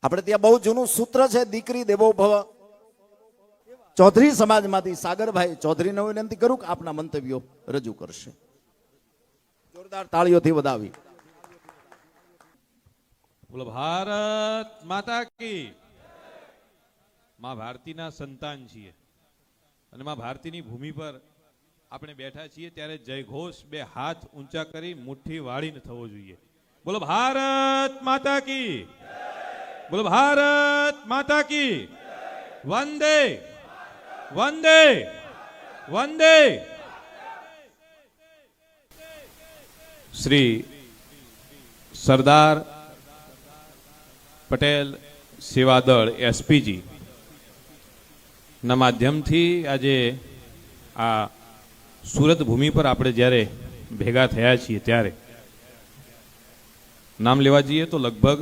આપણે ત્યાં બહુ જૂનું સૂત્ર છે, દીકરી દેવો ભવ. ચૌધરી સમાજમાંથી સાગરભાઈ ચૌધરીને વિનંતી કરું કે આપના મંતવ્યો રજૂ કરશે. જોરદાર તાળીઓથી વધાવી. બોલો ભારત માતા કી. માં ભારતીના સંતાન છીએ અને માં ભારતીની ભૂમિ પર આપણે બેઠા છીએ ત્યારે જય ઘોષ બે હાથ ઊંચા કરી મુઠ્ઠી વાળીને થવો જોઈએ. બોલો ભારત માતા કી. બોલો ભારત માતા કી. વંદે વંદે વંદે. શ્રી સરદાર પટેલ સેવાદળ એસપીજી ના માધ્યમથી આજે આ સુરત ભૂમિ પર આપણે જ્યારે ભેગા થયા છીએ ત્યારે નામ લેવા જઈએ તો લગભગ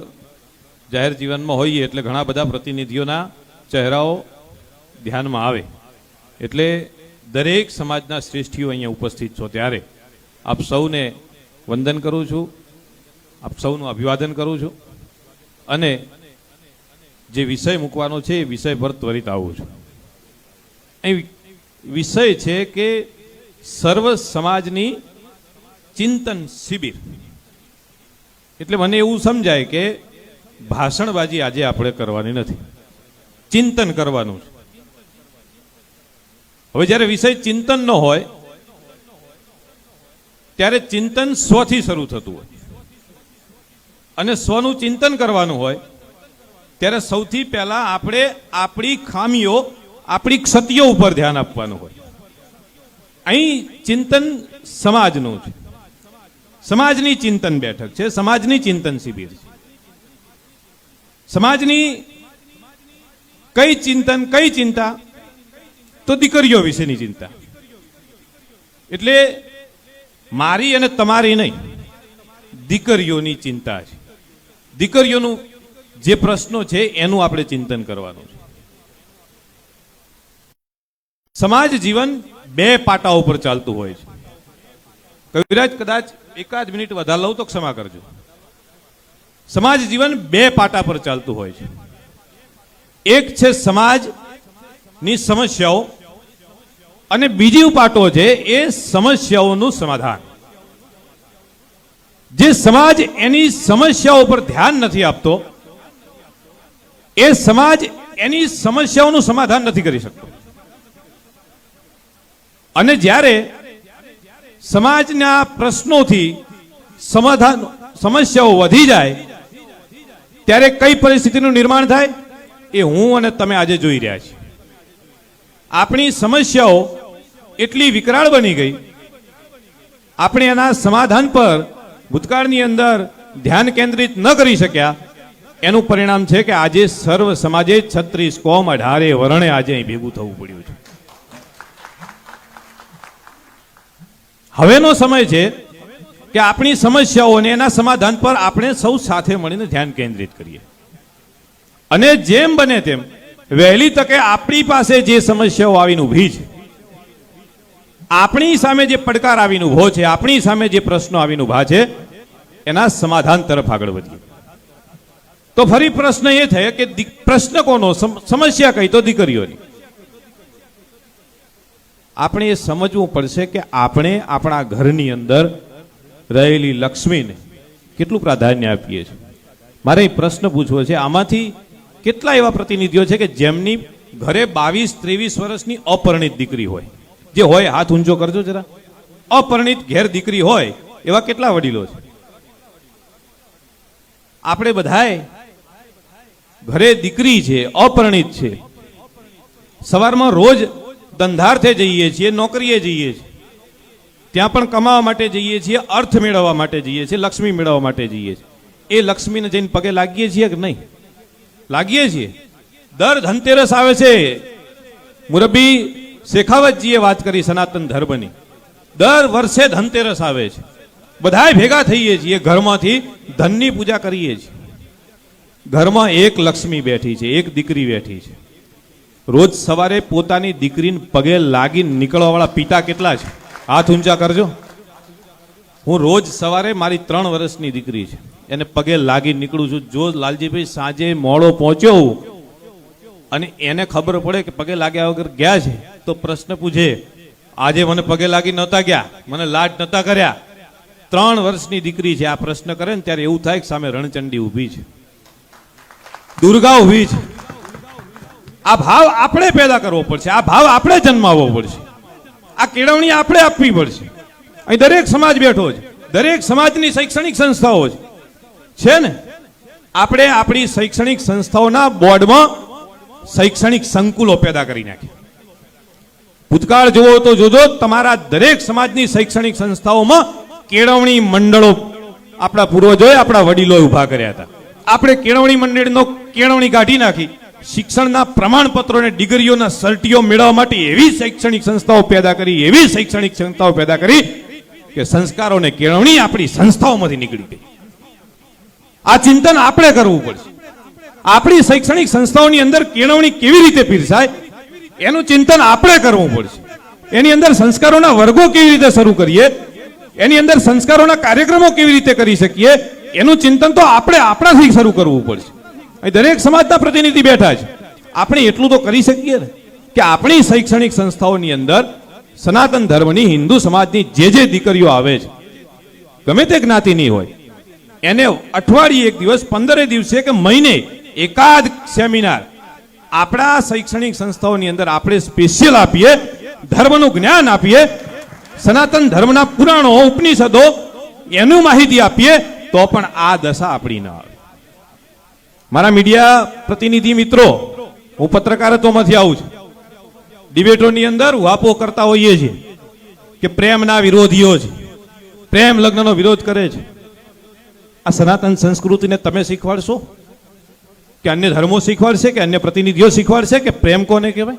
જાહેર જીવનમાં હોઈએ એટલે ઘણા બધા પ્રતિનિધિઓના ચહેરાઓ ધ્યાનમાં આવે, એટલે દરેક સમાજના શ્રેષ્ઠીઓ અહીંયા ઉપસ્થિત છો ત્યારે આપ સૌને વંદન કરું છું, આપ સૌનું અભિવાદન કરું છું અને જે વિષય મૂકવાનો છે એ વિષય પર ત્વરિત આવું છું. અહીં વિષય છે કે સર્વ સમાજની ચિંતન શિબિર. એટલે મને એવું સમજાય કે ભાષણબાજી આજે આપણે કરવાની નથી, ચિંતન કરવાનું છે. હવે જ્યારે વિષય ચિંતન નો હોય ત્યારે ચિંતન સ્વથી શરૂ થતું હોય અને સ્વનું ચિંતન કરવાનું હોય ત્યારે સૌથી પહેલા આપણે આપણી ખામીઓ, આપણી ક્ષતિઓ ઉપર ધ્યાન આપવાનું હોય. અહીં ચિંતન સમાજનું છે, સમાજની ચિંતન બેઠક છે, સમાજની ચિંતન શિબિર છે. સમાજની કઈ ચિંતન, કઈ ચિંતા? તો દીકરીઓ વિશેની ચિંતા. એટલે મારી અને તમારી નહીં, દીકરીઓની ચિંતા છે. દીકરીઓનું જે પ્રશ્નો છે એનું આપણે ચિંતન કરવાનું છે. સમાજ જીવન બે પાટા ઉપર ચાલતું હોય છે. કવિરાજ કદાચ એકાદ મિનિટ વધારે લઉં તો ક્ષમા કરજો. સમાજ જીવન બે પાટા પર ચાલતું હોય છે. એક છે સમાજની સમસ્યાઓ અને બીજી પાટો છે એ સમસ્યાઓનું સમાધાન. જે સમાજ એની સમસ્યાઓ પર ધ્યાન નથી આપતો એ સમાજ એની સમસ્યાઓનું સમાધાન નથી કરી શકતો. અને જ્યારે સમાજના પ્રશ્નોથી સમાધાન, સમસ્યાઓ વધી જાય ત્યારે કઈ પરિસ્થિતિનું નિર્માણ થાય એ હું અને તમે આજે જોઈ રહ્યા છીએ. આપણી સમસ્યાઓ એટલી વિકરાળ બની ગઈ, આપણે એના સમાધાન પર ભૂતકાળની અંદર ધ્યાન કેન્દ્રિત ન કરી શક્યા. એનું પરિણામ છે કે આજે સર્વ સમાજે 36 કોમ 18 વર્ણે આજે અહીં ભેગું થવું પડ્યું છે. હવેનો સમય છે કે આપણી સમસ્યાઓ અને એના સમાધાન પર આપણે સૌ સાથે મળીને ધ્યાન કેન્દ્રિત કરીએ અને જેમ બને તેમ વહેલી તકે આપણી પાસે જે સમસ્યાઓ આવીને ઊભી છે, આપણી સામે જે પડકાર આવીને ઊભો છે, આપણી સામે જે પ્રશ્નો આવીને ઊભા છે એના સમાધાન તરફ આગળ વધીએ. તો ફરી પ્રશ્ન એ થાય કે પ્રશ્ન કોનો, સમસ્યા કઈ? તો દીકરીઓની. આપણે એ સમજવું પડશે કે આપણે આપણા ઘરની અંદર રહેલી લક્ષ્મીને કેટલું પ્રાધાન્ય આપીએ છીએ. મારે પ્રશ્ન પૂછવો છે, આમાંથી કેટલા એવા પ્રતિનિધિઓ છે કે જેમની ઘરે 22-23 વર્ષની અપરિણિત દીકરી હોય? જે હોય હાથ ઊંચો કરજો જરા. અપરિણિત ઘેર દીકરી હોય એવા કેટલા વડીલો છે? આપણે બધાએ ઘરે દીકરી છે, અપરિણિત છે, સવારમાં રોજ ધંધાર્થે જઈએ છીએ, નોકરીએ જઈએ છીએ, ત્યાં પણ કમાવા માટે જઈએ છીએ, અર્થ મેળવવા માટે જઈએ છીએ, લક્ષ્મી મેળવવા માટે જઈએ છીએ. એ લક્ષ્મીને જઈને પગે લાગીએ છીએ કે નહીં? લાગીએ છીએ. દર ધનતેરસ આવે છે, મુરબ્બી શેખાવતજીએ વાત કરી સનાતન ધર્મની. દર વર્ષે ધનતેરસ આવે છે, બધાય ભેગા થઈએ છીએ, ઘરમાંથી ધનની પૂજા કરીએ છીએ. ઘરમાં એક લક્ષ્મી બેઠી છે, એક દીકરી બેઠી છે. રોજ સવારે પોતાની દીકરીને પગે લાગીને નીકળવા વાળા પિતા કેટલા છે? હાથ ઊંચા કરજો. હું રોજ સવારે, મારી 3 વર્ષની દીકરી છે, એને પગે લાગી નીકળું છું. જો લાલજીભાઈ સાંજે મોડો પહોંચ્યો અને એને ખબર પડે કે પગે લાગ્યા વગર ગયા છે, તો પ્રશ્ન પૂછે, આજે મને પગે લાગી નહોતા ગયા, મને લાડ નહોતા કર્યા. 3 વર્ષની દીકરી છે, આ પ્રશ્ન કરે ને ત્યારે એવું થાય કે સામે રણચંડી ઊભી છે, દુર્ગા ઊભી છે. આ ભાવ આપણે પેદા કરવો પડશે, આ ભાવ આપણે જન્માવવો પડશે, આ કેળવણી આપણે આપવી પડશે. અહીં દરેક સમાજ બેઠો છે, દરેક સમાજની શૈક્ષણિક સંસ્થાઓ છે ને, આપણે આપણી શૈક્ષણિક સંસ્થાઓના બોર્ડમાં શૈક્ષણિક સંકુલો પેદા કરી નાખ્યા. ભૂતકાળ જુઓ તો જોજો, તમારા દરેક સમાજની શૈક્ષણિક સંસ્થાઓમાં કેળવણી મંડળો આપણા પૂર્વજોએ, આપણા વડીલોએ ઉભા કર્યા હતા. આપણે કેળવણી મંડળનો કેળવણી કાઢી નાખી, શિક્ષણના પ્રમાણપત્રોને ડિગ્રીઓના સર્ટિઓ મેળવવા માટે એવી શૈક્ષણિક સંસ્થાઓ પેદા કરી, એવી શૈક્ષણિક સંસ્થાઓ પેદા કરી કે સંસ્કારોને કેળવણી આપણી સંસ્થાઓમાંથી નીકળી ગઈ. આ ચિંતન આપણે કરવું પડશે. આપણી શૈક્ષણિક સંસ્થાઓની અંદર કેળવણી કેવી રીતે પીરસાય એનું ચિંતન આપણે કરવું પડશે. એની અંદર સંસ્કારોના વર્ગો કેવી રીતે શરૂ કરીએ, એની અંદર સંસ્કારોના કાર્યક્રમો કેવી રીતે કરી શકીએ, એનું ચિંતન તો આપણે આપણાથી શરૂ કરવું પડશે. અહીં દરેક સમાજના પ્રતિનિધિ બેઠા છે, આપણે એટલું તો કરી શકીએ ને કે આપણી શૈક્ષણિક સંસ્થાઓની અંદર સનાતન ધર્મની, હિન્દુ સમાજની જે દીકરીઓ આવે છે, ગમે તે જ્ઞાતિની હોય, એને અઠવાડિયે એક દિવસ, 15 દિવસે કે મહિને એકાદ સેમિનાર આપણા શૈક્ષણિક સંસ્થાઓની અંદર આપણે સ્પેશિયલ આપીએ, ધર્મનું જ્ઞાન આપીએ, સનાતન ધર્મના પુરાણો, ઉપનિષદો એનું માહિતી આપીએ, તો પણ આ દશા આપણી ના આવે. મારા મીડિયા પ્રતિનિધિ મિત્રો, હું પત્રકારત્વમાંથી આવું છું. ડિબેટોની અંદર વાપો કરતા હોઈએ છીએ કે પ્રેમના વિરોધીઓ છે, પ્રેમ લગ્નનો વિરોધ કરે છે. આ સનાતન સંસ્કૃતિને તમે શીખવાડશો કે અન્ય ધર્મો શીખવાડશે કે અન્ય પ્રતિનિધિઓ શીખવાડશે કે પ્રેમ કોને કહેવાય?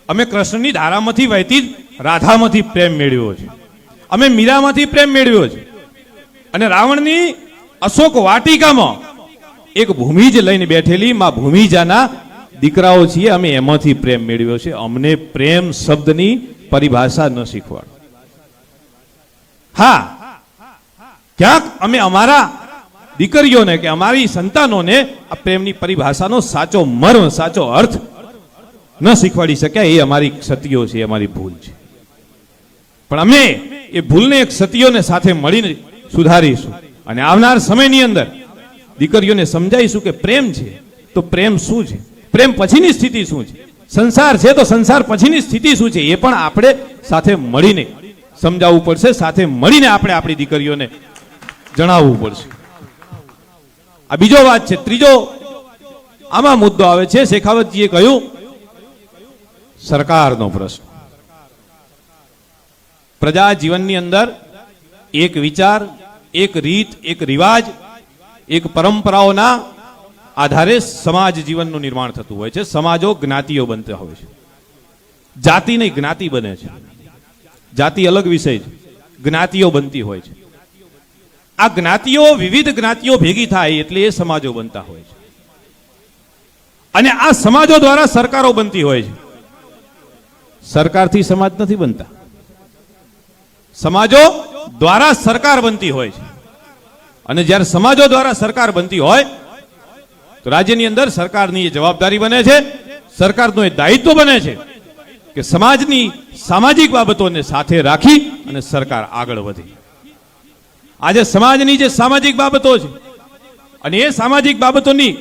અમે કૃષ્ણની ધારામાંથી વહેતી રાધામાંથી પ્રેમ મેળવ્યો છે, અમે મીરામાંથી પ્રેમ મેળવ્યો છે, અને રાવણની અશોક વાટિકામાં એક ભૂમિજ લઈને બેઠેલી માં ભૂમિજાના દીકરાઓ છીએ, અમે એમાંથી પ્રેમ મેળવ્યો છે. અમને પ્રેમ શબ્દની પરિભાષા ન શીખવાડો. હા, ક્યાંક અમે અમારા દીકરીઓને કે અમારી સંતાનોને આ પ્રેમની પરિભાષાનો સાચો મર્મ, સાચો અર્થ ન શીખવાડી શક્યા, એ અમારી ક્ષતિઓ છે, અમારી ભૂલ છે. પણ અમે એ ભૂલને એક ક્ષતિઓને સાથે મળીને સુધારીશું અને આવનાર સમયની અંદર દીકરીઓને સમજાવીશું કે પ્રેમ છે તો પ્રેમ શું છે, પ્રેમ પછીની સ્થિતિ શું છે, સંસાર છે તો સંસાર પછીની સ્થિતિ શું છે, એ પણ આપણે સાથે મળીને સમજાવવું પડશે, સાથે મળીને આપણે આપણી દીકરીઓને જણાવવું પડશે. આ બીજો વાત છે. ત્રીજો આમાં મુદ્દો આવે છે, શેખાવતજીએ કહ્યું સરકારનો પ્રશ્ન. પ્રજા જીવનની અંદર એક વિચાર, એક રીત, એક રિવાજ, એક પરંપરાઓના આધારે સમાજ જીવનનું નિર્માણ થતું હોય છે. સમાજો જ્ઞાતિઓ બનતા હોય છે. જાતિ નહીં, જ્ઞાતિ બને છે. જાતિ અલગ વિષય છે, જ્ઞાતિઓ બનતી હોય છે. આ જ્ઞાતિઓ, વિવિધ જ્ઞાતિઓ ભેગી થાય એટલે એ સમાજો બનતા હોય છે. અને આ સમાજો દ્વારા સરકારો બનતી હોય છે. સરકારથી સમાજ નથી બનતા, સમાજો દ્વારા સરકાર બનતી હોય છે. અને જ્યારે સમાજો દ્વારા સરકાર બનતી હોય તો રાજ્યની અંદર સરકારની એ જવાબદારી બને છે, સરકારનું એ દાયિત્વ બને છે કે સમાજની સામાજિક બાબતોને સાથે રાખી અને સરકાર આગળ વધે. આજે સમાજની જે સામાજિક બાબતો છે અને એ સામાજિક બાબતોની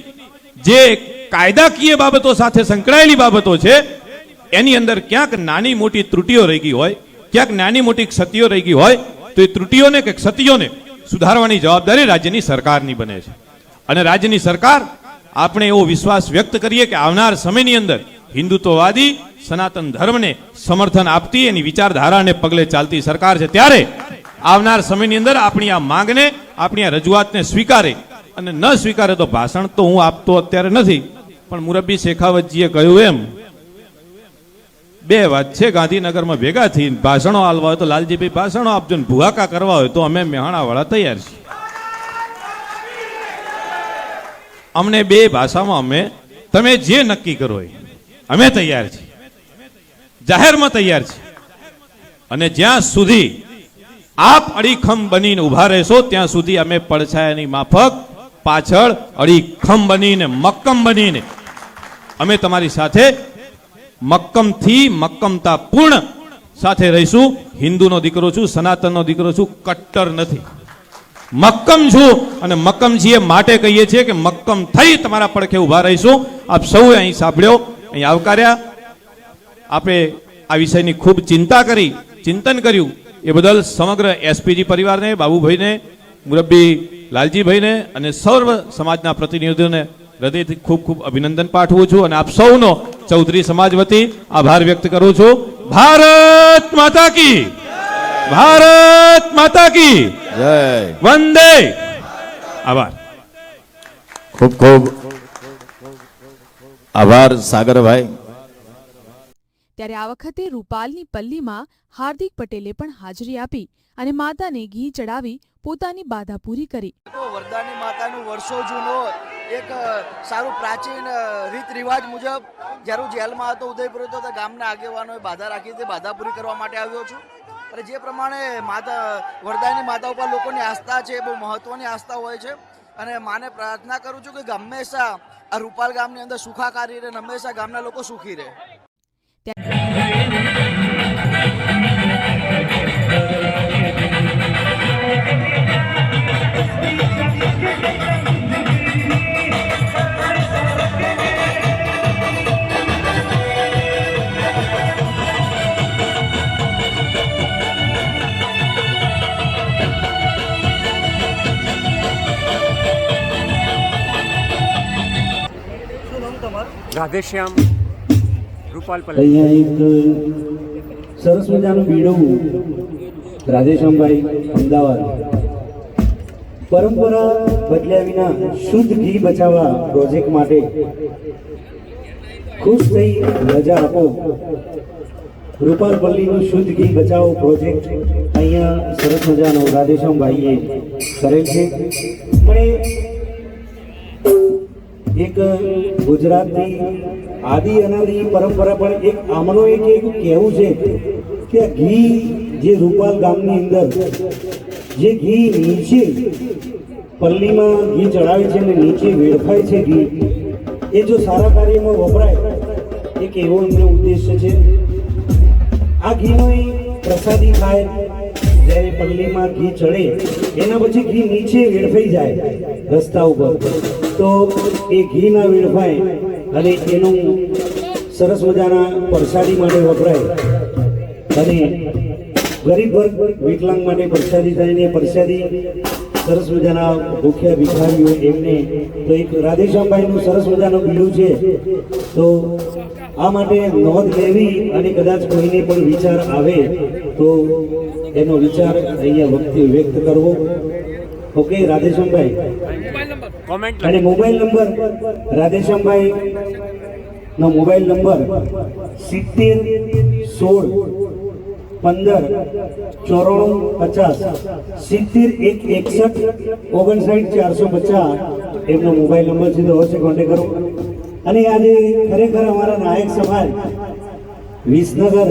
જે કાયદાકીય બાબતો સાથે સંકળાયેલી બાબતો છે, એની અંદર ક્યાંક નાની મોટી ત્રુટીઓ રહી ગઈ હોય, ક્યાંક નાની મોટી ક્ષતિઓ રહી ગઈ હોય, તો એ ત્રુટીઓને કે ક્ષતિઓને સુધારવાની જવાબદારી રાજ્યની સરકારની બને છે. અને રાજ્યની સરકાર, આપણે એવો વિશ્વાસ વ્યક્ત કરીએ કે આવનાર સમયની અંદર હિન્દુત્વવાદી સનાતન ધર્મને સમર્થન આપતી, એની વિચારધારાને પગલે ચાલતી સરકાર છે. ત્યારે આવનાર સમયની અંદર આપણી આ માંગને, આપણી આ રજૂઆતને સ્વીકારે, અને ન સ્વીકારે તો ભાષણ તો હું આપતો અત્યારે નથી, પણ મુરબ્બી શેખાવતજીએ કહ્યું એમ 2 વાત છે, ગાંધીનગરમાં ભેગા થઈ ભાષણો આલવા હોય તો લાલજીભાઈ ભાષણો આપજો, ને ભૂહાકા કરવા હોય તો અમે મેહાણાવાળા તૈયાર છીએ. અમને 2 ભાષામાં અમે, તમે જે નક્કી કરો એ અમે તૈયાર છીએ, જાહેરમાં તૈયાર છીએ. અને જ્યાં સુધી આપ અડીખમ બનીને ઉભા રહેશો ત્યાં સુધી અમે પડછાયાની માફક પાછળ અડીખમ બનીને મક્કમ બનીને અમે તમારી સાથે મક્કમથી મક્કમતા પૂર્ણ સાથે રહીશું. હિન્દુનો દીકરો છું, સનાતનનો દીકરો છું, કટ્ટર નથી, મક્કમ છું. અને મક્કમ છીએ માટે કહીએ છીએ કે મક્કમ થઈ તમારા પડખે ઉભા રહીશું. આપ સૌએ અહીં સાંભળ્યો, અહીં આવકાર્યા, આપણે આ વિષયની ખૂબ ચિંતા કરી, ચિંતન કર્યું એ બદલ સમગ્ર એસપીજી પરિવારને, બાબુભાઈને, મુરબ્બી લાલજીભાઈને અને સર્વ સમાજના પ્રતિનિધિઓને હૃદયથી ખૂબ ખૂબ અભિનંદન પાઠવું છું અને આપ સૌનો ચૌધરી સમાજ વતી આભાર વ્યક્ત કરું છું. ભારત માતા કી, ભારત માતા કી જય. વંદે. આભાર. ખૂબ ખૂબ આભાર સાગરભાઈ. ત્યારે આ વખતે રૂપાલની પલ્લીમાં હાર્દિક પટેલે પણ હાજરી આપી અને માતાને ઘી ચડાવી પોતાની બાધા પૂરી કરી. તો વરદાની માતાનું વર્ષો જૂનો એક સારું પ્રાચીન રીત રિવાજ મુજબ જ્યારે હું જેલમાં હતો ઉદયપુર હતો તો ગામના આગેવાનોએ બાધા રાખી તે બાધા પૂરી કરવા માટે આવ્યો છું. અને જે પ્રમાણે માતા વરદાની માતા ઉપર લોકોની આસ્થા છે, બહુ મહત્વની આસ્થા હોય છે અને માને પ્રાર્થના કરું છું કે હંમેશા આ રૂપાલ ગામની અંદર સુખાકારી રહે, હંમેશા ગામના લોકો સુખી રહે. રાધેશ્યામ રૂપાલપલ્લી. અહીંયા એક સરસ મજાનું બીડું રાધેશ્યામભાઈ અમદાવાદ પરંપરા બદલ્યા વિના શુદ્ધ ઘી બચાવવા પ્રોજેક્ટ માટે ખુશ થઈ રજા આપો. રૂપાલપલ્લીનું શુદ્ધ ઘી બચાવો પ્રોજેક્ટ અહીંયા સરસ મજાનો રાધેશ્યામભાઈએ કરેલ છે. પણ એક ગુજરાતની આદિ અનાદિ પરંપરા પણ એક આમનો એક એવું કહેવું છે કે ઘી જે રૂપાલ ગામની અંદર જે ઘી નીચે પલ્લીમાં ઘી ચડાવે છે અને નીચે વેડફાય છે ઘી, એ જો સારા કાર્યમાં વપરાય એક એવો એમનો ઉદ્દેશ્ય છે. આ ઘીનો પ્રસાદી ખાય જ્યારે પલ્લીમાં ઘી ચડે એના પછી ઘી નીચે વેડફાઈ જાય રસ્તા ઉપર, તો એ ઘી ના વેડફાય અને એનું સરસ મજાના પ્રસાદી માટે વપરાય અને ગરીબ વર્ગ વિકલાંગ માટે પ્રસાદી થઈને પ્રસાદી સરસ મજાના ભૂખ્યા ભિખારીઓ એમને તો એક રાધેશ્યામભાઈનું સરસ મજાનું બીડું છે. તો આ માટે નોંધ લેવી અને કદાચ કોઈને પણ વિચાર આવે તો એનો વિચાર અહીંયા વ્યક્ત કરવો. ઓકે રાધેશ્યામભાઈ. અને મોબાઈલ નંબર રાધેશ્યામભાઈ નો મોબાઈલ નંબર 70-16-15-94-50 70-161-59-450 એમનો મોબાઈલ નંબર છે. તો અવશ્ય કોન્ટેક્ટ કરો. અને આજે ખરેખર અમારા નાયક સમાજ વિસનગર